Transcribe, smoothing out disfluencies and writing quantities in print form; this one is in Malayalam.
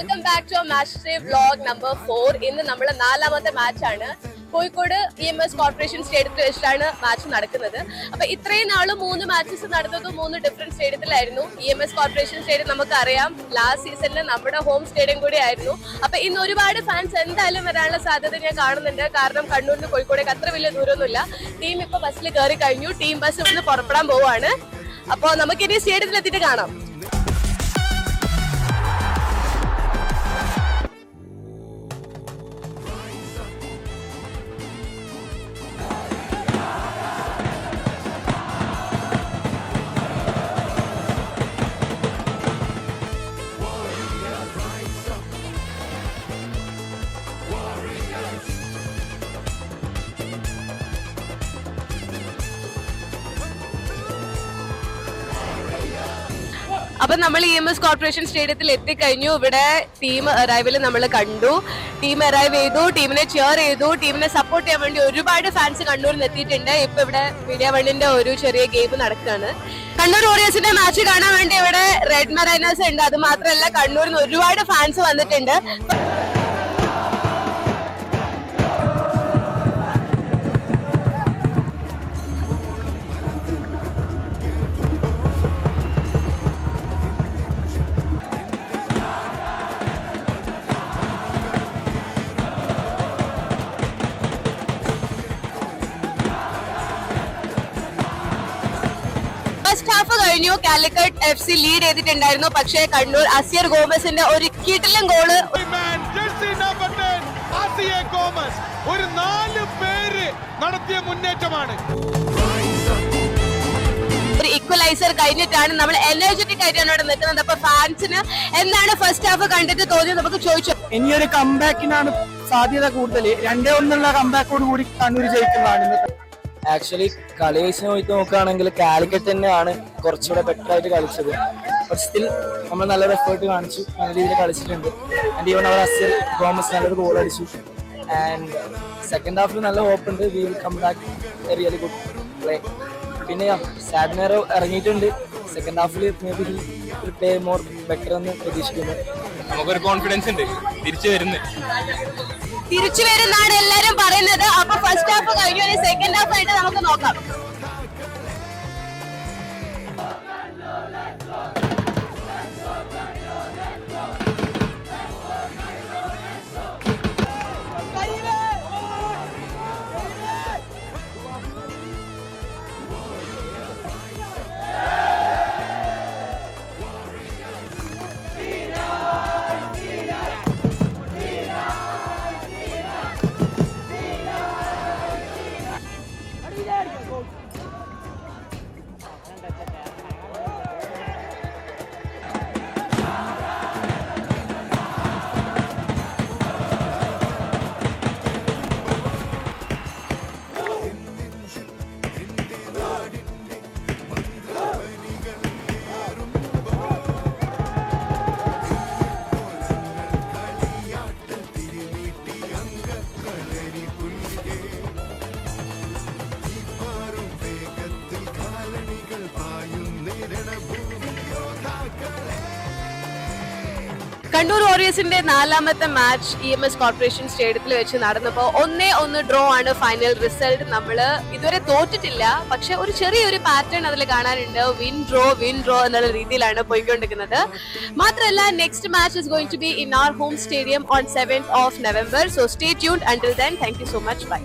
Welcome back to match day vlog number 4. ഇന്ന് നമ്മുടെ നാലാമത്തെ മാച്ചാണ്. കോഴിക്കോട് EMS കോർപ്പറേഷൻ സ്റ്റേഡിയത്തിൽ വെച്ചിട്ടാണ് മാച്ച് നടക്കുന്നത്. അപ്പൊ ഇത്രയും നാളും 3 മാച്ചസ് നടന്നതും 3 ഡിഫറെന്റ് സ്റ്റേഡിയത്തിലായിരുന്നു. EMS കോർപ്പറേഷൻ സ്റ്റേഡിയം നമുക്കറിയാം ലാസ്റ്റ് സീസണിൽ നമ്മുടെ ഹോം സ്റ്റേഡിയം കൂടി ആയിരുന്നു. അപ്പൊ ഇന്ന് ഒരുപാട് ഫാൻസ് എന്തായാലും വരാനുള്ള സാധ്യത ഞാൻ കാണുന്നുണ്ട്. കാരണം കണ്ണൂരിന് കോഴിക്കോടേക്ക് അത്ര വലിയ ദൂരമൊന്നുമില്ല. ടീം ഇപ്പൊ ബസ്സിൽ കയറി കഴിഞ്ഞു. ടീം ബസ് ഇവിടുന്ന് പുറപ്പെടാൻ പോവാണ്. അപ്പൊ നമുക്കിനി സ്റ്റേഡിയത്തിൽ എത്തിയിട്ട് കാണാം. അപ്പൊ നമ്മൾ EMS കോർപ്പറേഷൻ സ്റ്റേഡിയത്തിൽ എത്തിക്കഴിഞ്ഞു. ഇവിടെ ടീം അറൈവൽ നമ്മൾ കണ്ടു. ടീം അറൈവ് ചെയ്തു, ടീമിനെ ചെയർ ചെയ്തു, ടീമിനെ സപ്പോർട്ട് ചെയ്യാൻ വേണ്ടി ഒരുപാട് ഫാൻസ് കണ്ണൂരിൽ എത്തിയിട്ടുണ്ട്. ഇപ്പൊ ഇവിടെ മീഡിയ വണ്ണിന്റെ ഒരു ചെറിയ ഗെയിം നടക്കുകയാണ്. കണ്ണൂർ വാരിയേഴ്സിന്റെ മാച്ച് കാണാൻ വേണ്ടി ഇവിടെ റെഡ് മറൈനേഴ്സ് ഉണ്ട്. അത് മാത്രമല്ല കണ്ണൂരിൽ നിന്ന് ഒരുപാട് ഫാൻസ് വന്നിട്ടുണ്ട്. ഫസ്റ്റ് ഹാഫ് കഴിഞ്ഞു. കാലിക്കറ്റ് FC ലീഡ് ചെയ്തിട്ടുണ്ടായിരുന്നു. പക്ഷേ കണ്ണൂർ അസിയർ ഗോമസിന്റെ ഒരു കിടിലൻ ഗോള്, ഒരു 4 പേര് നടത്തിയ മുന്നേറ്റമാണ്. ഒരു ഇക്വലൈസർ കഴിഞ്ഞിട്ടാണ് നമ്മൾ എനർജറ്റിക് ആയിട്ടാണ് ഇവിടെ നിൽക്കുന്നത്. അപ്പൊ ഫാൻസിന് എന്താണ് ഫസ്റ്റ് ഹാഫ് കണ്ടിട്ട് തോന്നിയത് നമുക്ക് ചോദിച്ചു. ഇനിയൊരു കംബാക്കിനാണ് സാധ്യത കൂടുതൽ. 2-1 കംബാക്കോട് കൂടി കണ്ണൂർ ജയിക്കുന്നതാണ്. ആക്ച്വലി കളി വെച്ച് നോക്കുകയാണെങ്കിൽ കാലിക്കറ്റ് തന്നെയാണ് കുറച്ചുകൂടെ ബെറ്റർ ആയിട്ട് കളിച്ചത്. ബട്ട് സ്റ്റിൽ നമ്മൾ നല്ലൊരു എഫേർട്ട് കാണിച്ചു, നല്ല രീതിയിൽ കളിച്ചിട്ടുണ്ട്. And even our Asil Thomas നല്ലൊരു ഗോൾ അടിച്ചു. ആൻഡ് സെക്കൻഡ് ഹാഫിൽ നല്ല ഹോപ്പ് ഉണ്ട്. We will come back a really good play. പിന്നെ സാഡ്നേറോ ഇറങ്ങിയിട്ടുണ്ട്. സെക്കൻഡ് ഹാഫിൽ maybe will play more better എന്ന് പ്രതീക്ഷിക്കുന്നു. നമുക്കൊരു കോൺഫിഡൻസ് ഉണ്ട് തിരിച്ചു വരുന്നാണ് എല്ലാരും പറയുന്നത്. അപ്പൊ ഫസ്റ്റ് ഹാഫ് കഴിഞ്ഞു, സെക്കൻഡ് ഹാഫ് ആയിട്ട് നമുക്ക് നോക്കാം. കണ്ണൂർ വാരിയേഴ്സിന്റെ നാലാമത്തെ മാച്ച് EMS കോർപ്പറേഷൻ സ്റ്റേഡിയത്തിൽ വെച്ച് നടന്നപ്പോൾ 1-1 ഡ്രോ ആണ് ഫൈനൽ റിസൾട്ട്. നമ്മള് ഇതുവരെ തോറ്റിട്ടില്ല, പക്ഷെ ഒരു ചെറിയൊരു പാറ്റേൺ അതിൽ കാണാനുണ്ട്. വിൻ ഡ്രോ എന്നുള്ള രീതിയിലാണ് പോയിക്കൊണ്ടിരിക്കുന്നത്. മാത്രമല്ല next match is going to be in our home stadium on 7th of November. So stay tuned until then. Thank you so much. Bye.